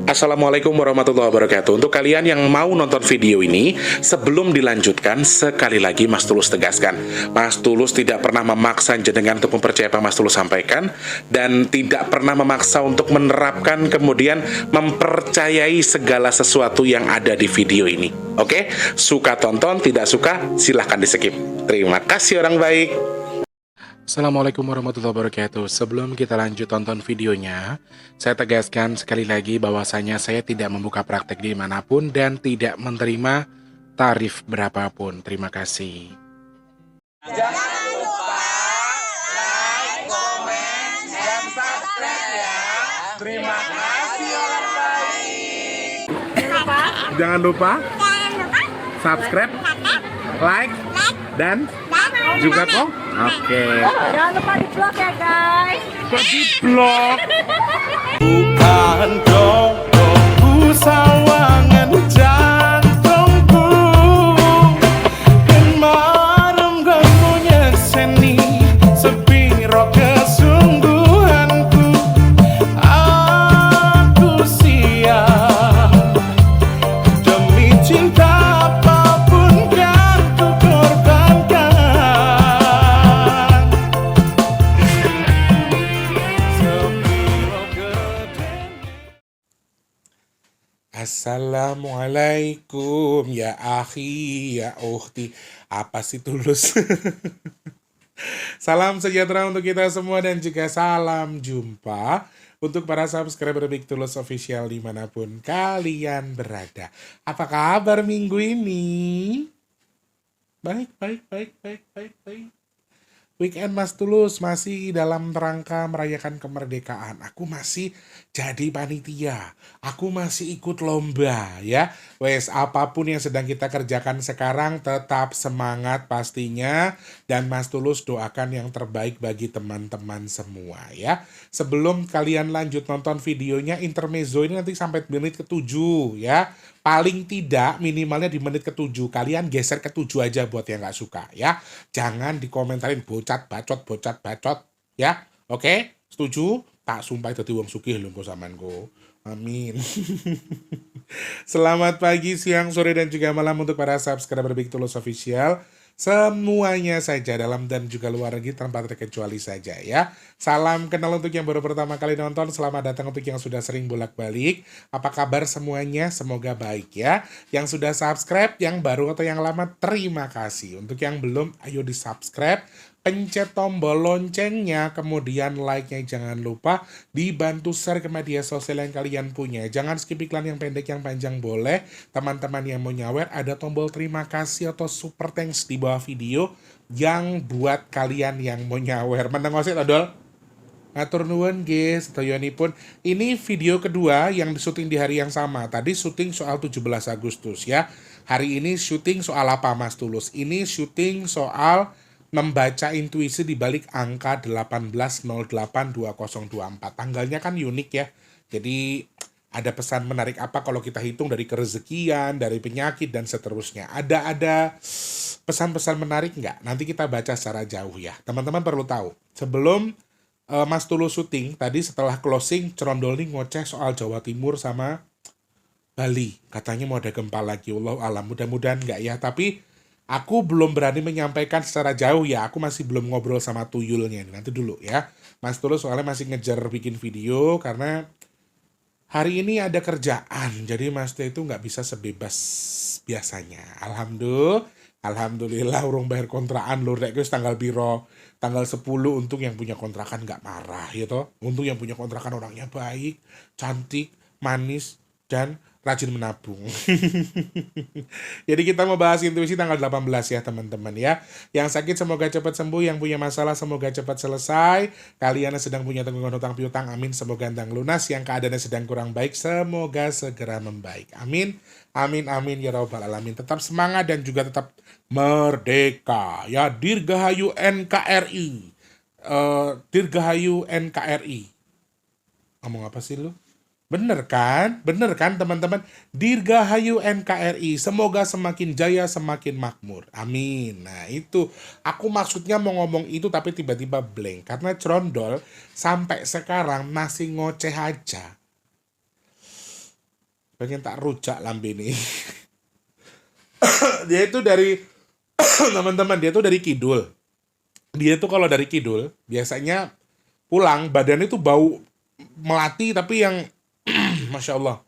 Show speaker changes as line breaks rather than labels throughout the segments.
Assalamualaikum warahmatullahi wabarakatuh. Untuk kalian yang mau nonton video ini, sebelum dilanjutkan, sekali lagi Mas Tulus tegaskan, Mas Tulus tidak pernah memaksa jenengan untuk mempercayai apa Mas Tulus sampaikan, dan tidak pernah memaksa untuk menerapkan kemudian mempercayai segala sesuatu yang ada di video ini. Oke? Suka tonton, tidak suka silahkan di skip. Terima kasih orang baik. Assalamualaikum warahmatullahi wabarakatuh. Sebelum kita lanjut tonton videonya, saya tegaskan sekali lagi bahwasanya saya tidak membuka praktek dimanapun dan tidak menerima tarif berapapun. Terima kasih.
Jangan lupa like, komen, dan subscribe ya. Terima kasih orang baik.
Jangan lupa subscribe, like, dan juga kok. Oke.
Jangan lupa di vlog ya guys.
Kok di vlog?
Bukan jodohku sawangan jantungku, dan marem gamunya seni sepiro kesungguhanku. Aku siap demi cinta apapun kan ku korbankan. Sepiro gedenya.
Assalamualaikum ya akhi, ya ukhti. Apa sih Tulus? Salam sejahtera untuk kita semua dan juga salam jumpa untuk para subscriber Big Tulus Official dimanapun kalian berada. Apa kabar minggu ini? Baik. Weekend Mas Tulus masih dalam rangka merayakan kemerdekaan. Aku masih jadi panitia. Aku masih ikut lomba ya. Wes, apapun yang sedang kita kerjakan sekarang tetap semangat pastinya. Dan Mas Tulus doakan yang terbaik bagi teman-teman semua ya. Sebelum kalian lanjut nonton videonya, intermezzo ini nanti sampai menit ke-7 ya. Paling tidak minimalnya di menit ke-7. Kalian geser ke-7 aja buat yang nggak suka ya. Jangan dikomentarin bocat bacot ya. Oke? Setuju? Tak sumpah dadi wong sugih lho engko sampeanku. Amin. Selamat pagi, siang, sore, dan juga malam untuk para subscriber Big Tulus Official. Semuanya saja dalam dan juga luar negeri tanpa terkecuali saja ya. Salam kenal untuk yang baru pertama kali nonton. Selamat datang untuk yang sudah sering bolak-balik. Apa kabar semuanya? Semoga baik ya. Yang sudah subscribe, yang baru atau yang lama, terima kasih. Untuk yang belum, ayo di subscribe. Pencet tombol loncengnya, kemudian like-nya jangan lupa, dibantu share ke media sosial yang kalian punya. Jangan skip iklan yang pendek, yang panjang boleh. Teman-teman yang mau nyawer, ada tombol terima kasih atau super thanks di bawah video yang buat kalian yang mau nyawer. Menengosik adol? Ngatur nuwun guys, pun. Ini video kedua yang syuting di hari yang sama. Tadi syuting soal 17 Agustus ya. Hari ini syuting soal apa Mas Tulus? Ini syuting soal membaca intuisi di balik angka 18082024. Tanggalnya kan unik ya. Jadi ada pesan menarik apa kalau kita hitung dari kerezekian, dari penyakit, dan seterusnya. Ada pesan-pesan menarik nggak? Nanti kita baca secara jauh ya. Teman-teman perlu tahu. Sebelum Mas Tulus syuting, tadi setelah closing, Cerondol nih ngoceh soal Jawa Timur sama Bali. Katanya mau ada gempa lagi. Wallahu alam, mudah-mudahan nggak ya. Tapi aku belum berani menyampaikan secara jauh ya. Aku masih belum ngobrol sama tuyulnya. Nanti dulu ya. Mas Tulus soalnya masih ngejar bikin video karena hari ini ada kerjaan. Jadi Mas Tulus itu nggak bisa sebebas biasanya. Alhamdulillah urung bayar kontrakan lho. Rek wis tanggal piro? Tanggal 10 untung yang punya kontrakan nggak marah ya toh. Untung yang punya kontrakan orangnya baik, cantik, manis, dan rajin menabung. Jadi kita mau bahas intuisi tanggal 18 ya teman-teman ya. Yang sakit semoga cepat sembuh, yang punya masalah semoga cepat selesai. Kalian yang sedang punya tanggungan hutang piutang, amin semoga entang lunas. Yang keadaannya sedang kurang baik, semoga segera membaik. Amin. Amin ya rabbal alamin. Tetap semangat dan juga tetap merdeka. Ya, Dirgahayu NKRI. Dirgahayu NKRI. Ngomong apa sih lu? Bener kan teman-teman? Dirgahayu NKRI, semoga semakin jaya, semakin makmur. Amin. Nah itu, aku maksudnya mau ngomong itu tapi tiba-tiba blank. Karena Cerondol sampai sekarang masih ngoceh aja. pengen tak rujak lambe nih. Dia itu dari teman-teman, dia tuh dari kidul. Dia tuh kalau dari kidul biasanya pulang badannya tuh bau melati tapi yang masya Allah.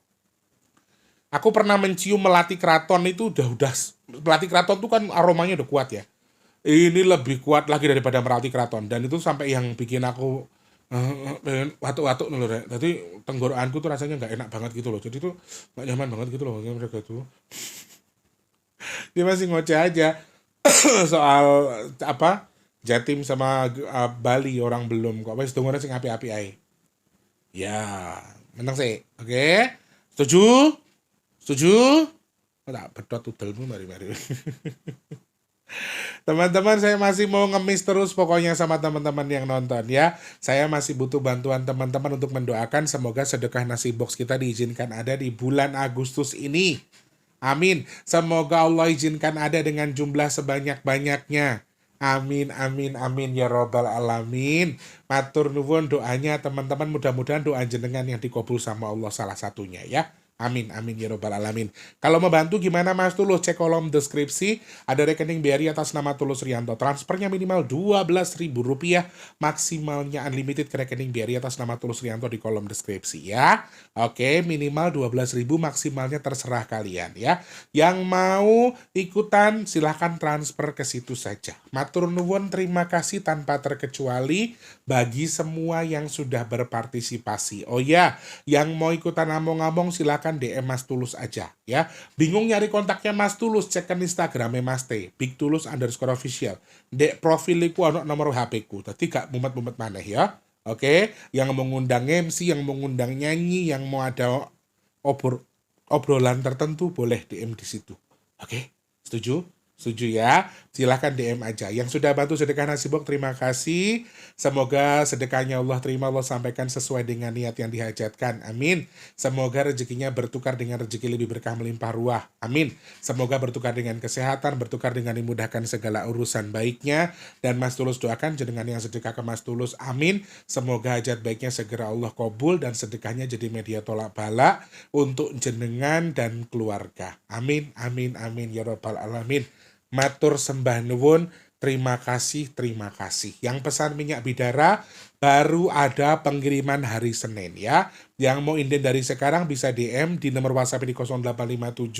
Aku pernah mencium melati keraton itu udah melati keraton tuh kan aromanya udah kuat ya. Ini lebih kuat lagi daripada melati keraton dan itu sampai yang bikin aku pengen watuk-watuk loh Rek. Jadi tenggorokanku tuh rasanya nggak enak banget gitu loh. Jadi tuh nggak nyaman banget gitu loh mereka tuh. Dia masih ngoceh aja soal apa Jatim sama Bali orang belum kok wis dongone sing api-api ae. Ya, menang sih. Oke. Setuju? Setuju? Oh, tak bedot tudelmu mari-mari. Teman-teman, saya masih mau ngemis terus pokoknya sama teman-teman yang nonton ya. Saya masih butuh bantuan teman-teman untuk mendoakan semoga sedekah nasi box kita diizinkan ada di bulan Agustus ini. Amin. Semoga Allah izinkan ada dengan jumlah sebanyak-banyaknya. Amin, amin, amin ya robbal alamin. Matur nuwun doanya teman-teman, mudah-mudahan doa jenengan yang dikabul sama Allah salah satunya ya. Amin, amin ya robbal alamin. Kalau mau bantu gimana Mas Tulus? Cek kolom deskripsi. Ada rekening BRI atas nama Tulus Rianto. Transfernya minimal Rp12.000. Maksimalnya unlimited ke rekening BRI atas nama Tulus Rianto di kolom deskripsi ya. Oke, minimal 12.000, maksimalnya terserah kalian ya. Yang mau ikutan silahkan transfer ke situ saja. Matur nuwun, terima kasih tanpa terkecuali bagi semua yang sudah berpartisipasi. Oh ya, yang mau ikutan ngomong-ngomong silahkan DM Mas Tulus aja ya. Bingung nyari kontaknya Mas Tulus, cek kan Instagramnya Mas T, bigtulus_official. Dek profiliku ono nomor HP ku, tadi gak mumet-mumet maneh ya. Oke, yang mengundang MC, yang mengundang nyanyi, yang mau ada obrolan tertentu boleh DM di situ. Oke, setuju? Setuju ya? Silahkan DM aja. Yang sudah bantu sedekah nasi box, terima kasih. Semoga sedekahnya Allah terima, Allah sampaikan sesuai dengan niat yang dihajatkan. Amin. Semoga rezekinya bertukar dengan rezeki lebih berkah melimpah ruah. Amin. Semoga bertukar dengan kesehatan, bertukar dengan dimudahkan segala urusan baiknya. Dan Mas Tulus doakan jenengan yang sedekah ke Mas Tulus. Amin. Semoga hajat baiknya segera Allah kabul dan sedekahnya jadi media tolak bala untuk jenengan dan keluarga. Amin, amin, amin ya robbal alamin. Matur sembah nuwun, terima kasih, terima kasih. Yang pesan minyak bidara baru ada pengiriman hari Senin ya. Yang mau inden dari sekarang bisa DM di nomor WhatsApp di 0857.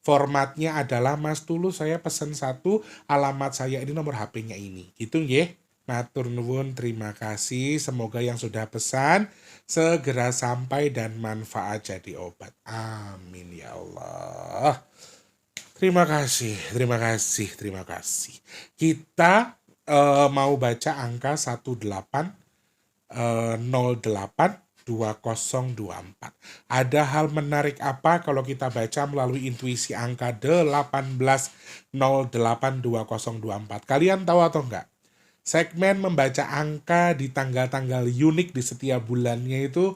Formatnya adalah Mas Tulus saya pesan satu, alamat saya ini, nomor HP-nya ini. Gitu ya. Matur nuwun, terima kasih. Semoga yang sudah pesan segera sampai dan manfaat jadi obat. Amin ya Allah. Terima kasih, terima kasih, terima kasih. Kita mau baca angka 18082024. Ada hal menarik apa kalau kita baca melalui intuisi angka 18082024? Kalian tahu atau enggak? Segmen membaca angka di tanggal-tanggal unik di setiap bulannya itu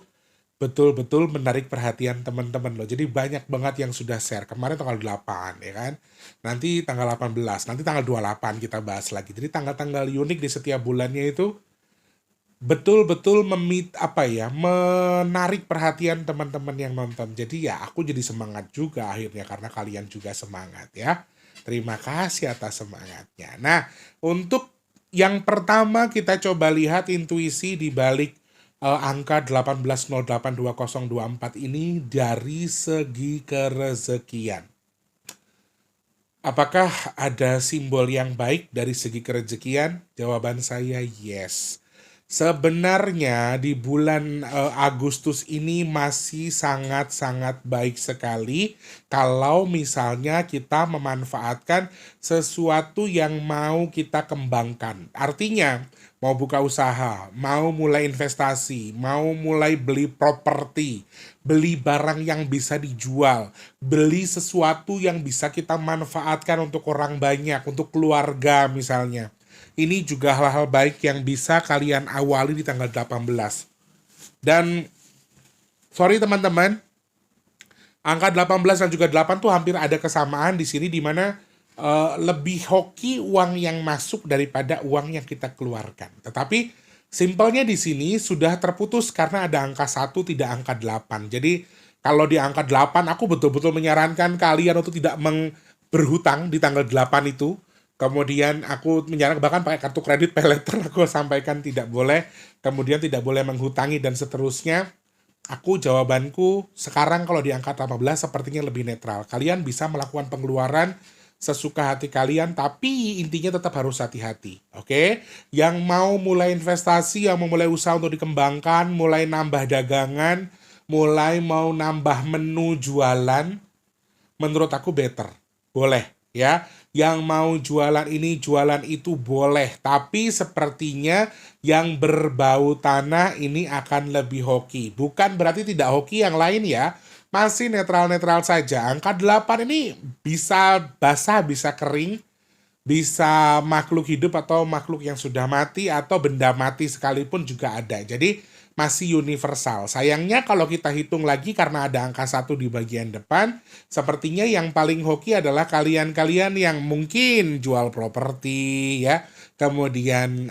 betul-betul menarik perhatian teman-teman loh. Jadi banyak banget yang sudah share. Kemarin tanggal 8 ya kan. Nanti tanggal 18, nanti tanggal 28 kita bahas lagi. Jadi tanggal-tanggal unik di setiap bulannya itu betul-betul menarik perhatian teman-teman yang nonton. Jadi ya aku jadi semangat juga akhirnya karena kalian juga semangat ya. Terima kasih atas semangatnya. Nah, untuk yang pertama kita coba lihat intuisi di balik angka 18082024 ini dari segi kerezekian. Apakah ada simbol yang baik dari segi kerezekian? Jawaban saya yes. Sebenarnya di bulan Agustus ini masih sangat-sangat baik sekali kalau misalnya kita memanfaatkan sesuatu yang mau kita kembangkan. Artinya mau buka usaha, mau mulai investasi, mau mulai beli properti, beli barang yang bisa dijual, beli sesuatu yang bisa kita manfaatkan untuk orang banyak, untuk keluarga misalnya. Ini juga hal-hal baik yang bisa kalian awali di tanggal 18. Dan sorry teman-teman, angka 18 dan juga 8 tuh hampir ada kesamaan di sini di mana lebih hoki uang yang masuk daripada uang yang kita keluarkan. Tetapi simpelnya di sini sudah terputus karena ada angka 1 tidak angka 8. Jadi Kalau di angka 8, aku betul-betul menyarankan kalian untuk tidak berhutang di tanggal 8 itu. Kemudian aku menyarankan bahkan pakai kartu kredit pay later, aku sampaikan tidak boleh. Kemudian tidak boleh menghutangi dan seterusnya. Jawabanku sekarang kalau di angka 18 sepertinya lebih netral. Kalian bisa melakukan pengeluaran sesuka hati kalian, tapi intinya tetap harus hati-hati. Oke? Yang mau mulai investasi, yang mau mulai usaha untuk dikembangkan, mulai nambah dagangan, mulai mau nambah menu jualan, menurut aku better. Boleh ya. Yang mau jualan ini, jualan itu boleh. Tapi sepertinya yang berbau tanah ini akan lebih hoki. Bukan berarti tidak hoki yang lain ya. Masih netral-netral saja. Angka 8 ini bisa basah, bisa kering, bisa makhluk hidup atau makhluk yang sudah mati atau benda mati sekalipun juga ada. Jadi masih universal. Sayangnya kalau kita hitung lagi karena ada angka 1 di bagian depan, sepertinya yang paling hoki adalah kalian-kalian yang mungkin jual properti ya, kemudian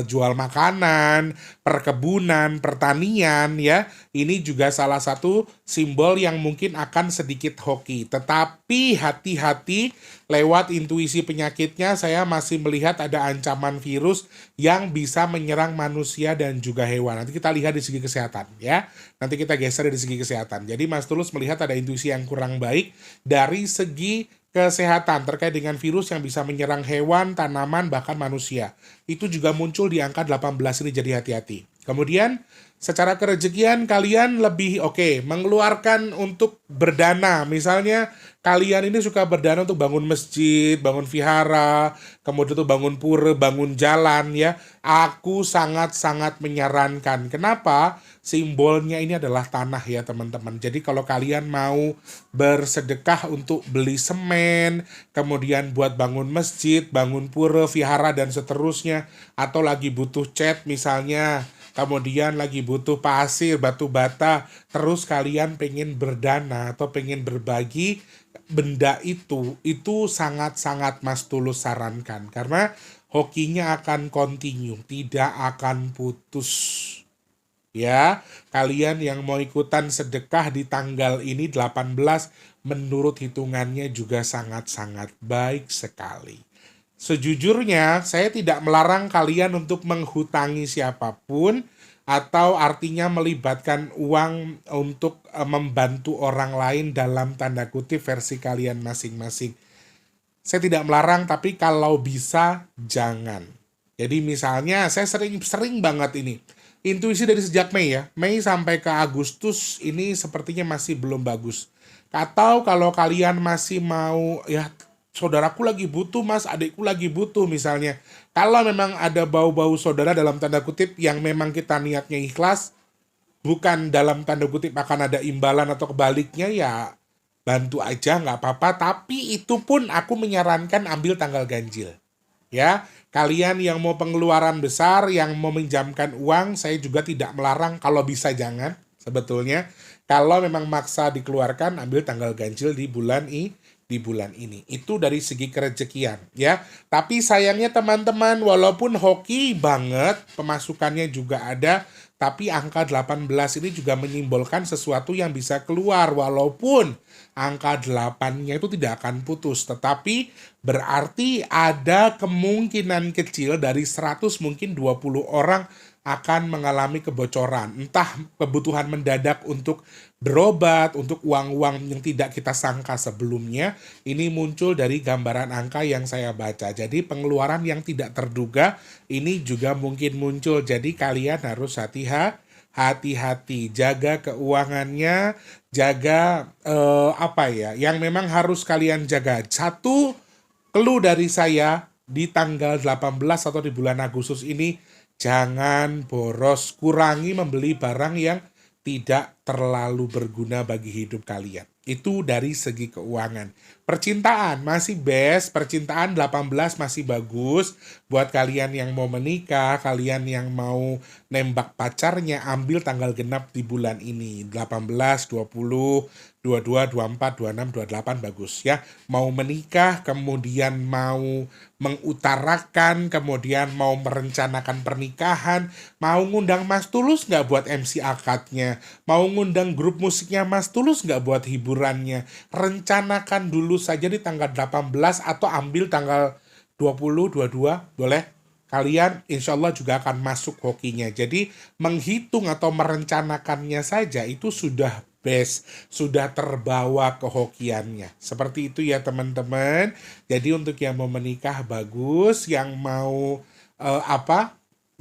jual makanan, perkebunan, pertanian ya. Ini juga salah satu simbol yang mungkin akan sedikit hoki. Tetapi hati-hati, lewat intuisi penyakitnya saya masih melihat ada ancaman virus yang bisa menyerang manusia dan juga hewan. Nanti kita lihat di segi kesehatan ya. Nanti kita geser dari segi kesehatan. Jadi Mas Tulus melihat ada intuisi yang kurang baik dari segi kesehatan terkait dengan virus yang bisa menyerang hewan, tanaman, bahkan manusia. Itu juga muncul di angka 18 ini, jadi hati-hati. Kemudian secara kerezekian kalian lebih oke mengeluarkan untuk berdana. Misalnya kalian ini suka berdana untuk bangun masjid, bangun vihara, kemudian untuk bangun pura, bangun jalan ya. Aku sangat-sangat menyarankan. Kenapa? Simbolnya ini adalah tanah ya teman-teman. Jadi kalau kalian mau bersedekah untuk beli semen, kemudian buat bangun masjid, bangun pura, vihara dan seterusnya, atau lagi butuh cat misalnya, kemudian lagi butuh pasir, batu bata, terus kalian pengen berdana atau pengen berbagi benda itu sangat-sangat Mas Tulus sarankan. Karena hokinya akan continue, tidak akan putus. Ya, kalian yang mau ikutan sedekah di tanggal ini 18, menurut hitungannya juga sangat-sangat baik sekali. Sejujurnya, saya tidak melarang kalian untuk menghutangi siapapun atau artinya melibatkan uang untuk membantu orang lain dalam tanda kutip versi kalian masing-masing. Saya tidak melarang, tapi kalau bisa jangan. Jadi misalnya saya sering banget ini. Intuisi dari sejak Mei ya. Mei sampai ke Agustus ini sepertinya masih belum bagus. Atau kalau kalian masih mau ya saudaraku lagi butuh mas, adikku lagi butuh misalnya. Kalau memang ada bau-bau saudara dalam tanda kutip yang memang kita niatnya ikhlas, bukan dalam tanda kutip akan ada imbalan atau kebaliknya ya bantu aja nggak apa-apa. Tapi itu pun aku menyarankan ambil tanggal ganjil. Ya, kalian yang mau pengeluaran besar, yang mau meminjamkan uang, saya juga tidak melarang, kalau bisa jangan sebetulnya. Kalau memang maksa dikeluarkan, ambil tanggal ganjil di bulan ini. Itu dari segi kerezekian ya. Tapi sayangnya teman-teman, walaupun hoki banget, pemasukannya juga ada, tapi angka 18 ini juga menyimbolkan sesuatu yang bisa keluar, walaupun angka 8-nya itu tidak akan putus, tetapi berarti ada kemungkinan kecil dari 100 mungkin 20 orang akan mengalami kebocoran. Entah kebutuhan mendadak untuk berobat, untuk uang-uang yang tidak kita sangka sebelumnya. Ini muncul dari gambaran angka yang saya baca. Jadi pengeluaran yang tidak terduga ini juga mungkin muncul. Jadi kalian harus hati-hati, jaga keuangannya, jaga yang memang harus kalian jaga. Satu clue dari saya di tanggal 18 atau di bulan Agustus ini, jangan boros, kurangi membeli barang yang tidak terlalu berguna bagi hidup kalian. Itu dari segi keuangan. Percintaan masih best, percintaan 18 masih bagus. Buat kalian yang mau menikah, kalian yang mau nembak pacarnya, ambil tanggal genap di bulan ini. 18, 20, 22, 24, 26, 28 bagus ya. Mau menikah, kemudian mau mengutarakan, kemudian mau merencanakan pernikahan, mau ngundang Mas Tulus nggak buat MC akadnya, mau ngundang grup musiknya Mas Tulus nggak buat hiburannya? Rencanakan dulu saja di tanggal 18 atau ambil tanggal 20, 22, boleh? Kalian insya Allah juga akan masuk hokinya. Jadi menghitung atau merencanakannya saja itu sudah best, sudah terbawa ke hokiannya. Seperti itu ya teman-teman. Jadi untuk yang mau menikah bagus, yang mau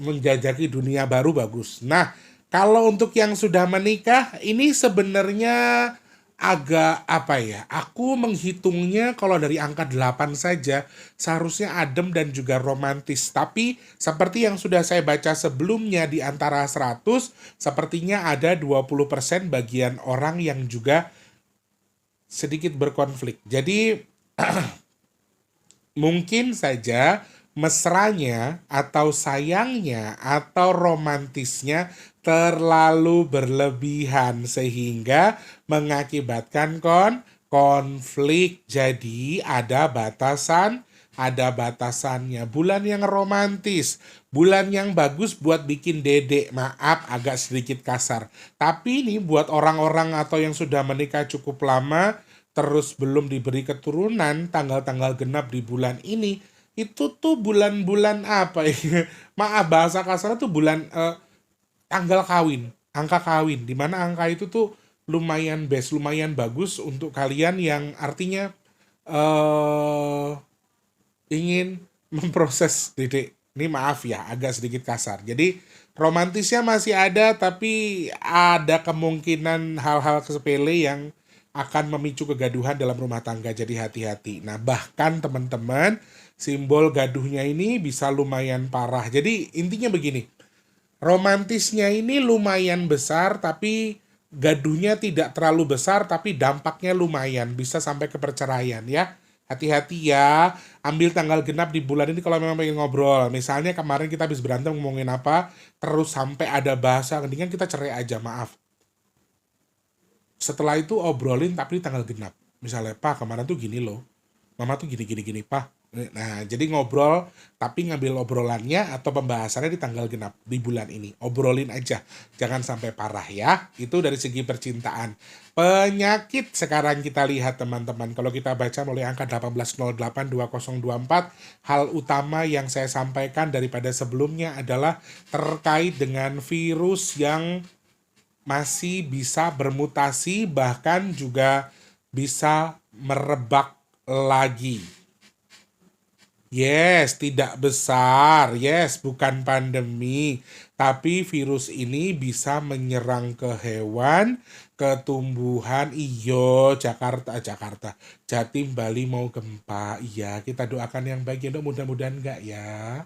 menjajaki dunia baru bagus. Nah, kalau untuk yang sudah menikah ini sebenarnya agak aku menghitungnya kalau dari angka 8 saja seharusnya adem dan juga romantis. Tapi seperti yang sudah saya baca sebelumnya di antara 100, sepertinya ada 20% bagian orang yang juga sedikit berkonflik. Jadi mungkin saja mesranya atau sayangnya atau romantisnya terlalu berlebihan sehingga mengakibatkan konflik. Jadi ada batasannya. Bulan yang romantis, bulan yang bagus buat bikin dedek, maaf agak sedikit kasar. Tapi ini buat orang-orang atau yang sudah menikah cukup lama terus belum diberi keturunan, tanggal-tanggal genap di bulan ini, itu tuh bulan-bulan apa ya? Maaf bahasa kasar tuh bulan tanggal kawin, angka kawin, di mana angka itu tuh lumayan best, lumayan bagus untuk kalian yang artinya ingin memproses dedek. Ini maaf ya, agak sedikit kasar. Jadi romantisnya masih ada, tapi ada kemungkinan hal-hal sepele yang akan memicu kegaduhan dalam rumah tangga. Jadi hati-hati. Nah, bahkan teman-teman, simbol gaduhnya ini bisa lumayan parah. Jadi intinya begini, romantisnya ini lumayan besar, tapi gaduhnya tidak terlalu besar, tapi dampaknya lumayan, bisa sampai ke perceraian ya. Hati-hati ya, ambil tanggal genap di bulan ini kalau memang pengen ngobrol. Misalnya kemarin kita habis berantem ngomongin apa, terus sampai ada bahasa, mendingan kita cerai aja, maaf. Setelah itu obrolin tapi di tanggal genap. Misalnya, Pak kemarin tuh gini loh, Mama tuh gini, Pak. Nah, jadi ngobrol, tapi ngambil obrolannya atau pembahasannya di tanggal genap di bulan ini. Obrolin aja, jangan sampai parah ya. Itu dari segi percintaan. Penyakit sekarang kita lihat teman-teman. Kalau kita baca mulai angka 18082024, hal utama yang saya sampaikan daripada sebelumnya adalah terkait dengan virus yang masih bisa bermutasi, bahkan juga bisa merebak lagi. Yes, tidak besar. Yes, bukan pandemi. Tapi virus ini bisa menyerang ke hewan, ke tumbuhan. Iyo, Jakarta. Jatim, Bali mau gempa. Iya, kita doakan yang baik ya, mudah-mudahan enggak ya.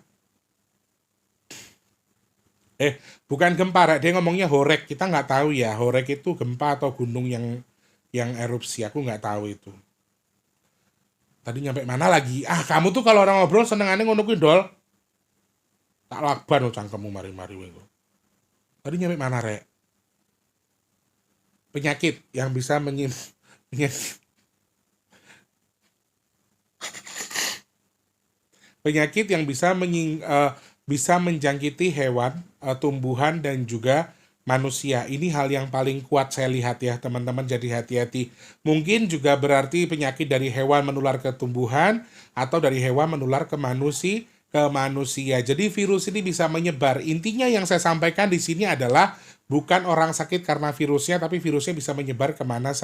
Bukan gempa, Rek. Dia ngomongnya horek. Kita nggak tahu ya, horek itu gempa atau gunung yang erupsi. Aku nggak tahu itu. Tadi nyampe mana lagi? Kamu tuh kalau orang ngobrol senengannya ngono kuwi, Dol. Tak lakban cangkemmu mari-mari we. Tadi nyampe mana, Rek? Penyakit yang bisa penyakit yang bisa menjangkiti hewan, tumbuhan dan juga manusia. Ini hal yang paling kuat saya lihat ya teman-teman, jadi hati-hati. Mungkin juga berarti penyakit dari hewan menular ke tumbuhan atau dari hewan menular ke manusia. Jadi virus ini bisa menyebar. Intinya yang saya sampaikan di sini adalah bukan orang sakit karena virusnya, tapi virusnya bisa menyebar kemana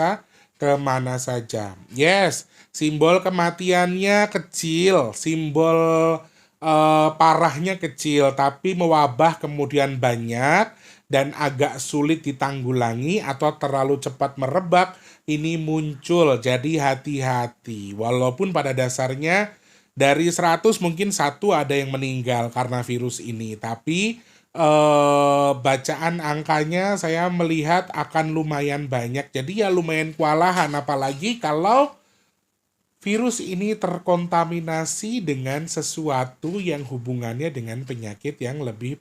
saja. Yes, simbol kematiannya kecil, simbol parahnya kecil, tapi mewabah kemudian banyak dan agak sulit ditanggulangi atau terlalu cepat merebak, ini muncul. Jadi hati-hati. Walaupun pada dasarnya dari 100 mungkin 1 ada yang meninggal karena virus ini, tapi bacaan angkanya saya melihat akan lumayan banyak. Jadi ya lumayan kewalahan, apalagi kalau virus ini terkontaminasi dengan sesuatu yang hubungannya dengan penyakit yang lebih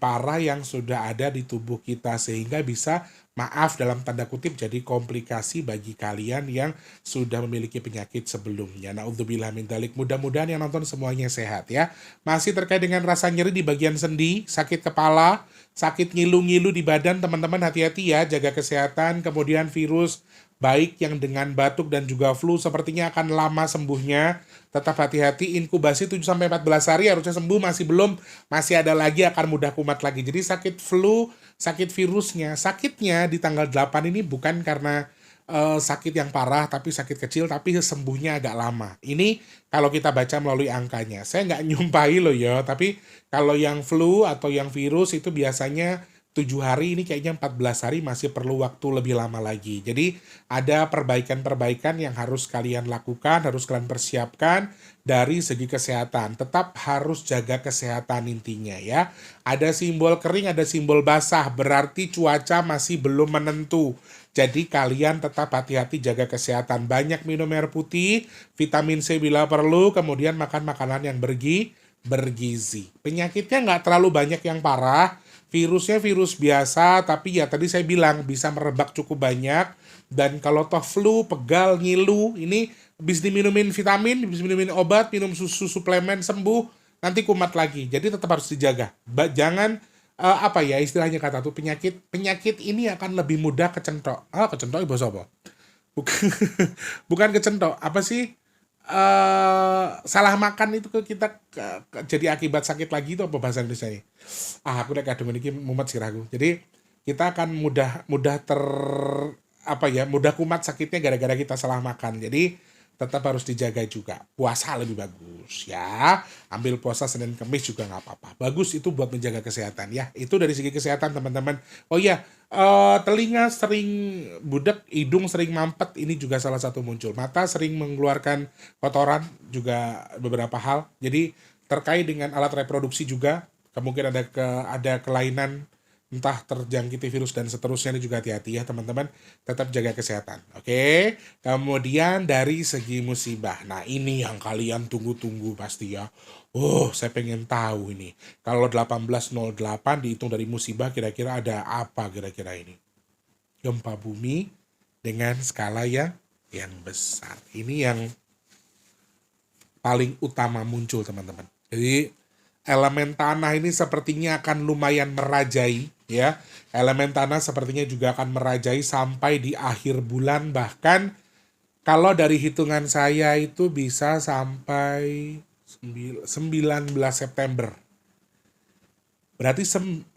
parah yang sudah ada di tubuh kita, sehingga bisa maaf dalam tanda kutip jadi komplikasi bagi kalian yang sudah memiliki penyakit sebelumnya. Naudzubillah min dzalik. Mudah-mudahan yang nonton semuanya sehat ya. Masih terkait dengan rasa nyeri di bagian sendi, sakit kepala, sakit ngilu-ngilu di badan, teman-teman hati-hati ya, jaga kesehatan. Kemudian virus baik yang dengan batuk dan juga flu sepertinya akan lama sembuhnya. Tetap hati-hati, inkubasi 7-14 hari harusnya sembuh, masih belum, masih ada lagi akan mudah kumat lagi. Jadi sakit flu, sakit virusnya, sakitnya di tanggal 8 ini bukan karena sakit yang parah, tapi sakit kecil, tapi sembuhnya agak lama. Ini kalau kita baca melalui angkanya. Saya nggak nyumpahi loh ya, tapi kalau yang flu atau yang virus itu biasanya 7 hari, ini kayaknya 14 hari masih perlu waktu lebih lama lagi. Jadi ada perbaikan-perbaikan yang harus kalian lakukan, harus kalian persiapkan dari segi kesehatan. Tetap harus jaga kesehatan intinya ya. Ada simbol kering, ada simbol basah, berarti cuaca masih belum menentu. Jadi kalian tetap hati-hati jaga kesehatan. Banyak minum air putih, vitamin C bila perlu, kemudian makan makanan yang bergizi. Penyakitnya nggak terlalu banyak yang parah. Virusnya virus biasa, tapi ya tadi saya bilang bisa merebak cukup banyak. Dan kalau toh flu, pegal, ngilu, ini bisa diminumin vitamin, bisa diminumin obat, minum susu suplemen sembuh, nanti kumat lagi. Jadi tetap harus dijaga. Jangan apa ya istilahnya kata tuh penyakit ini akan lebih mudah kecentok. Kecentok ibu apa? Bukan, bukan kecentok. Apa sih? Salah makan itu jadi akibat sakit lagi itu apa bahasa Indonesia? Aku udah kadung ini mumet siraku. Jadi kita akan mudah kumat sakitnya gara-gara kita salah makan. Jadi tetap harus dijaga juga. Puasa lebih bagus ya. Ambil puasa Senin Kamis juga nggak apa-apa. Bagus itu buat menjaga kesehatan ya. Itu dari segi kesehatan teman-teman. Oh iya, telinga sering budek, hidung sering mampet, ini juga salah satu muncul. Mata sering mengeluarkan kotoran juga beberapa hal. Jadi terkait dengan alat reproduksi juga kemungkinan ada kelainan, entah terjangkiti virus dan seterusnya, ini juga hati-hati ya teman-teman, tetap jaga kesehatan. Oke. Kemudian dari segi musibah, nah ini yang kalian tunggu-tunggu pasti ya. Saya pengen tahu ini, kalau 1808 dihitung dari musibah, kira-kira ada apa kira-kira ini? Gempa bumi dengan skala yang besar. Ini yang paling utama muncul teman-teman. Jadi elemen tanah ini sepertinya akan lumayan merajai ya. Elemen tanah sepertinya juga akan merajai sampai di akhir bulan, bahkan kalau dari hitungan saya itu bisa sampai 19 September. Berarti 19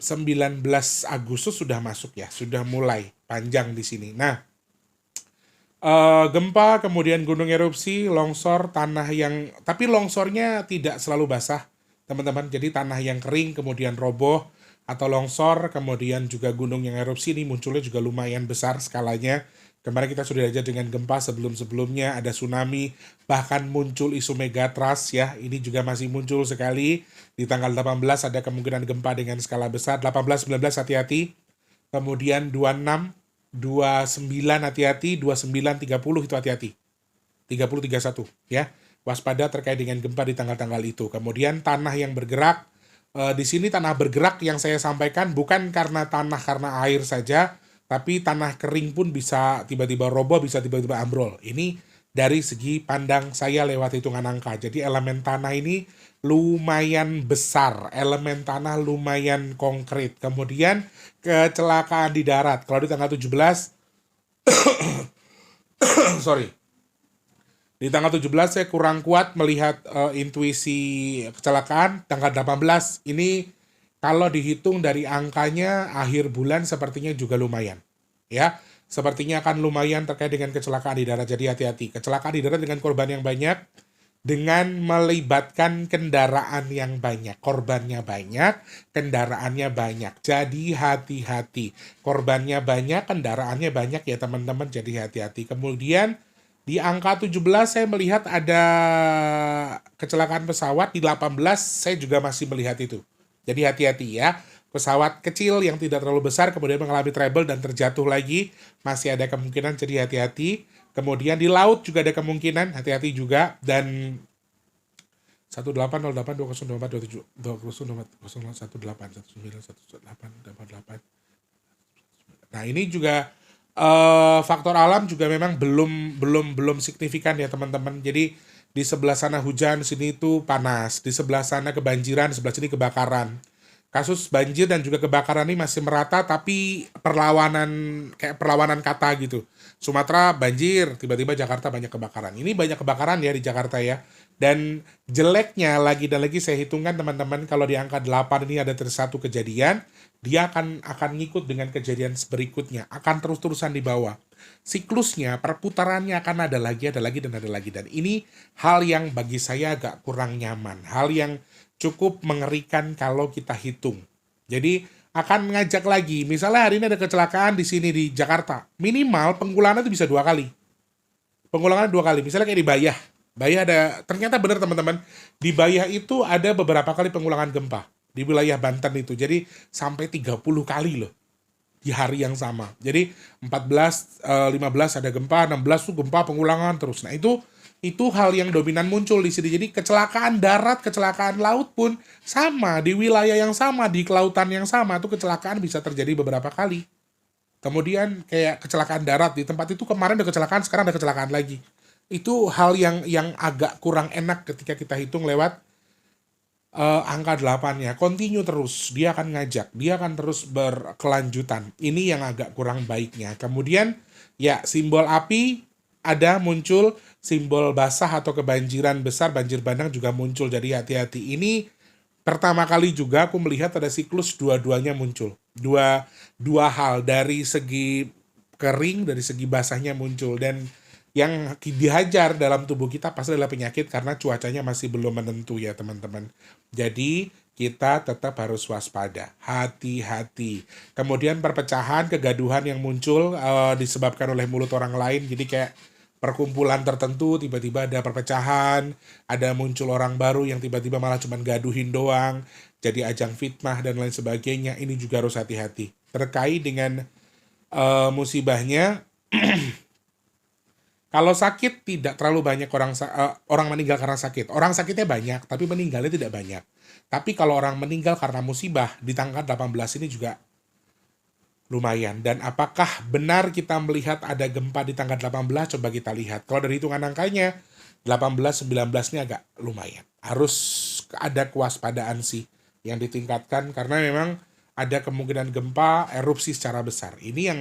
Agustus sudah masuk ya, sudah mulai panjang di sini. Nah, gempa, kemudian gunung erupsi, longsor, tapi longsornya tidak selalu basah teman-teman. Jadi tanah yang kering kemudian roboh atau longsor, kemudian juga gunung yang erupsi, ini munculnya juga lumayan besar skalanya. Kemarin kita sudah aja dengan gempa sebelumnya, ada tsunami, bahkan muncul isu megatrust ya, ini juga masih muncul sekali. Di tanggal 18 ada kemungkinan gempa dengan skala besar, 18-19 hati-hati, kemudian 26, 29 hati-hati, 29-30 itu hati-hati, 30-31 ya. Waspada terkait dengan gempa di tanggal-tanggal itu. Kemudian tanah yang bergerak, di sini tanah bergerak yang saya sampaikan bukan karena air saja, tapi tanah kering pun bisa tiba-tiba roboh, bisa tiba-tiba ambrol. Ini dari segi pandang saya lewat hitungan angka. Jadi elemen tanah ini lumayan besar, elemen tanah lumayan konkret. Kemudian kecelakaan di darat. Kalau di tanggal 17, di tanggal 17 saya kurang kuat melihat intuisi kecelakaan. Tanggal 18 ini kalau dihitung dari angkanya akhir bulan sepertinya juga lumayan. Ya, sepertinya akan lumayan terkait dengan kecelakaan di darat. Jadi hati-hati. Kecelakaan di darat dengan korban yang banyak, dengan melibatkan kendaraan yang banyak. Korbannya banyak, kendaraannya banyak. Jadi hati-hati. Korbannya banyak, kendaraannya banyak ya teman-teman. Jadi hati-hati. Kemudian di angka 17 saya melihat ada kecelakaan pesawat, di 18 saya juga masih melihat itu. Jadi hati-hati ya. Pesawat kecil yang tidak terlalu besar kemudian mengalami trouble dan terjatuh lagi, masih ada kemungkinan, jadi hati-hati. Kemudian di laut juga ada kemungkinan, hati-hati juga. Dan 1808 2024 27 20 18 19 18 88 Nah, ini juga faktor alam juga memang belum signifikan ya teman-teman. Jadi di sebelah sana hujan, sini itu panas, di sebelah sana kebanjiran, di sebelah sini kebakaran. Kasus banjir dan juga kebakaran ini masih merata, tapi kayak perlawanan kata gitu. Sumatera banjir, tiba-tiba Jakarta banyak kebakaran. Ini banyak kebakaran ya di Jakarta ya. Dan jeleknya lagi dan lagi saya hitungkan teman-teman, kalau di angka 8 ini ada terus satu kejadian, dia akan ngikut dengan kejadian berikutnya, akan terus-terusan di bawah. Siklusnya, perputarannya akan ada lagi, dan ada lagi. Dan ini hal yang bagi saya agak kurang nyaman. Hal yang cukup mengerikan kalau kita hitung. Jadi akan mengajak lagi, misalnya hari ini ada kecelakaan di sini di Jakarta, minimal penggulangan itu bisa 2 kali. Penggulangan 2 kali, misalnya kayak di Bayah. Bayah ada, ternyata benar teman-teman, di Bayah itu ada beberapa kali pengulangan gempa. Di wilayah Banten itu, jadi sampai 30 kali loh. Di hari yang sama. Jadi 14, 15 ada gempa, 16 tuh gempa pengulangan terus. Nah itu hal yang dominan muncul di sini. Jadi kecelakaan darat, kecelakaan laut pun sama. Di wilayah yang sama, di kelautan yang sama, itu kecelakaan bisa terjadi beberapa kali. Kemudian kayak kecelakaan darat, di tempat itu kemarin ada kecelakaan, sekarang ada kecelakaan lagi. Itu hal yang agak kurang enak ketika kita hitung lewat angka 8-nya. Continue terus, dia akan ngajak, dia akan terus berkelanjutan. Ini yang agak kurang baiknya. Kemudian ya simbol api ada muncul, simbol basah atau kebanjiran besar, banjir bandang juga muncul. Jadi hati-hati. Ini pertama kali juga aku melihat ada siklus dua-duanya muncul. Dua hal, dari segi kering, dari segi basahnya muncul. Dan yang dihajar dalam tubuh kita pasti adalah penyakit karena cuacanya masih belum menentu ya teman-teman. Jadi kita tetap harus waspada, hati-hati. Kemudian perpecahan, kegaduhan yang muncul disebabkan oleh mulut orang lain. Jadi kayak perkumpulan tertentu tiba-tiba ada perpecahan, ada muncul orang baru yang tiba-tiba malah cuma gaduhin doang, jadi ajang fitnah dan lain sebagainya. Ini juga harus hati-hati. Terkait dengan musibahnya, kalau sakit tidak terlalu banyak orang meninggal karena sakit. Orang sakitnya banyak, tapi meninggalnya tidak banyak. Tapi kalau orang meninggal karena musibah di tanggal 18 ini juga lumayan. Dan apakah benar kita melihat ada gempa di tanggal 18? Coba kita lihat. Kalau dari hitungan angkanya, 18, 19 ini agak lumayan. Harus ada kewaspadaan sih yang ditingkatkan karena memang ada kemungkinan gempa erupsi secara besar. Ini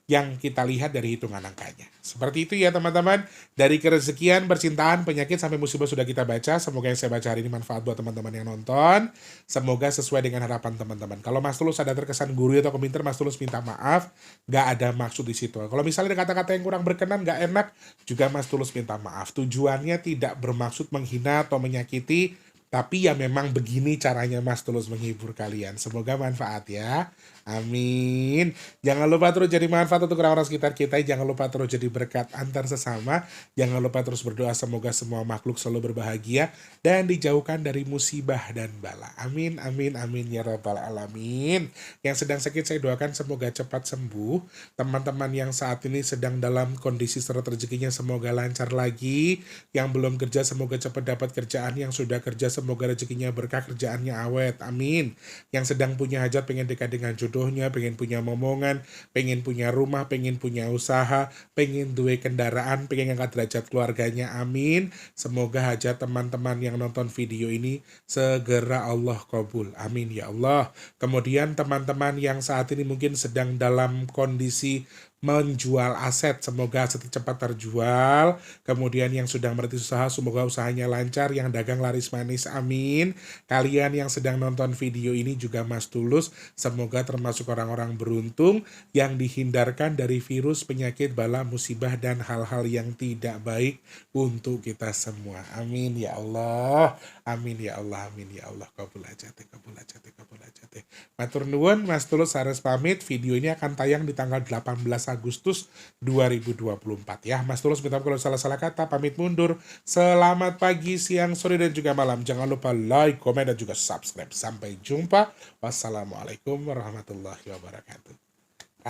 yang kita lihat dari hitungan angkanya. Seperti itu ya teman-teman. Dari kerezekian, percintaan, penyakit, sampai musibah sudah kita baca. Semoga yang saya baca hari ini manfaat buat teman-teman yang nonton. Semoga sesuai dengan harapan teman-teman. Kalau Mas Tulus ada terkesan gurih atau komentar, Mas Tulus minta maaf. Gak ada maksud di situ. Kalau misalnya ada kata-kata yang kurang berkenan, gak enak, juga Mas Tulus minta maaf. Tujuannya tidak bermaksud menghina atau menyakiti, tapi ya memang begini caranya Mas Tulus menghibur kalian. Semoga manfaat ya. Amin. Jangan lupa terus jadi manfaat untuk orang-orang sekitar kita. Jangan lupa terus jadi berkat antar sesama. Jangan lupa terus berdoa semoga semua makhluk selalu berbahagia dan dijauhkan dari musibah dan bala. Amin, amin, amin ya rabbal alamin. Yang sedang sakit saya doakan semoga cepat sembuh. Teman-teman yang saat ini sedang dalam kondisi seret rezekinya semoga lancar lagi. Yang belum kerja semoga cepat dapat kerjaan. Yang sudah kerja semoga rezekinya berkah, kerjaannya awet. Amin. Yang sedang punya hajat, pengen dekat dengan jodohnya, pengen punya momongan, pengen punya rumah, pengen punya usaha, pengen duwe kendaraan, pengen ngangkat derajat keluarganya. Amin. Semoga hajat teman-teman yang nonton video ini segera Allah kabul. Amin ya Allah. Kemudian teman-teman yang saat ini mungkin sedang dalam kondisi menjual aset, semoga aset cepat terjual. Kemudian yang sedang merintis usaha, semoga usahanya lancar. Yang dagang laris manis, amin. Kalian yang sedang nonton video ini juga Mas Tulus, semoga termasuk orang-orang beruntung yang dihindarkan dari virus, penyakit, bala, musibah, dan hal-hal yang tidak baik untuk kita semua. Amin ya Allah. Amin ya Allah. Amin ya Allah. Kabul hajate, kabul hajate, kabul hajate. Matur nuwun, Mas Tulus harus pamit. Video ini akan tayang di tanggal 18 Agustus 2024 ya. Mas Tulus minta maaf kalau salah-salah kata, pamit mundur. Selamat pagi, siang, sore, dan juga malam. Jangan lupa like, komen, dan juga subscribe. Sampai jumpa. Wassalamualaikum warahmatullahi wabarakatuh.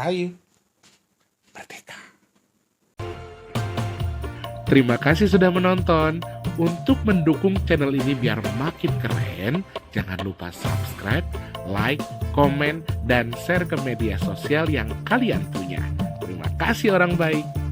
Ayo, merdeka. Terima kasih sudah menonton. Untuk mendukung channel ini biar makin keren, jangan lupa subscribe, like, komen, dan share ke media sosial yang kalian punya. Terima kasih orang baik.